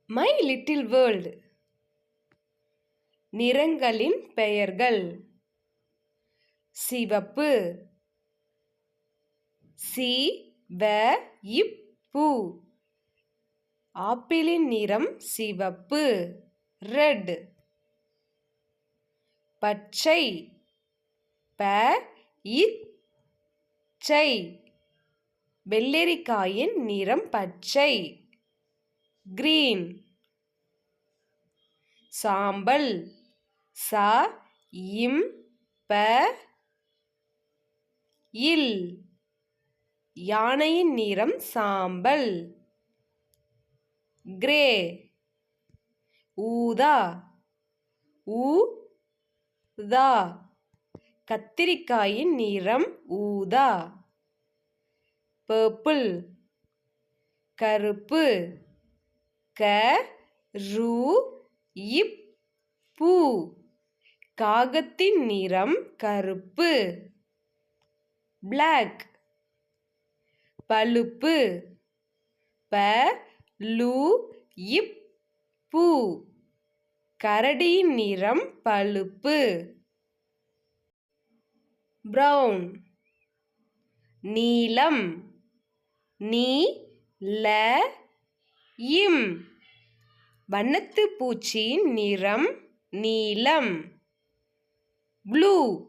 My little world. நிறங்களின் பெயர்கள். சிவப்பு, சிவப்பு. ஆப்பிளின் நிறம் சிவப்பு, ரெட். பச்சை, பச்சை. வெள்ளரிக்காயின் நிறம் பச்சை, கிரீன். சாம்பல், இல். யானையின் நிறம் சாம்பல், கிரே. ஊதா, ஊதா. கத்திரிக்காயின் நிறம் ஊதா, பர்பிள். கருப்பு, கருப்பு. காகத்தின் நிறம் கருப்பு, பிளாக். பழுப்பு, பழுப்பு. கரடியின் நிறம் பழுப்பு, பிரவுன். நீலம், நீலம். வண்ணத்துப் பூச்சியின் நிறம் நீலம், ப்ளூ.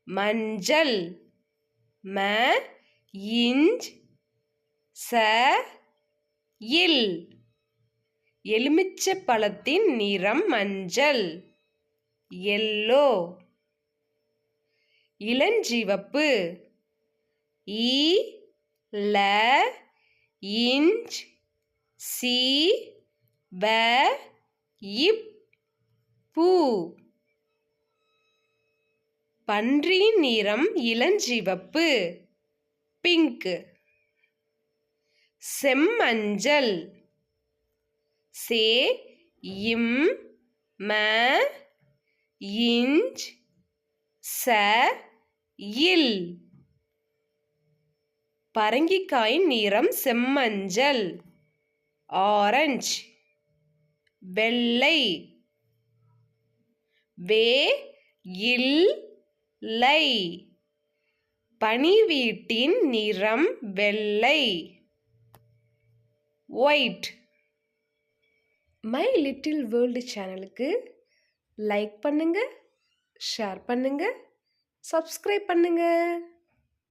மஞ்சள், இல். எலுமிச்சை பழத்தின் நிறம் மஞ்சள், எல்லோ. இளஞ்சிவப்பு, சிவப்பு. பன்றியின் நிறம் இளஞ்சிவப்பு, பிங்க். செம்மஞ்சள், இல். பரங்கிக்காயின் நிறம் செம்மஞ்சள், ஆரஞ்சு. வெள்ளை, இல்லை. பனிவீட்டின் நிறம் வெள்ளை, ஒயிட். மை லிட்டில் வேர்ல்டு சேனலுக்கு லைக் பண்ணுங்க, ஷேர் பண்ணுங்க, சப்ஸ்கிரைப் பண்ணுங்க.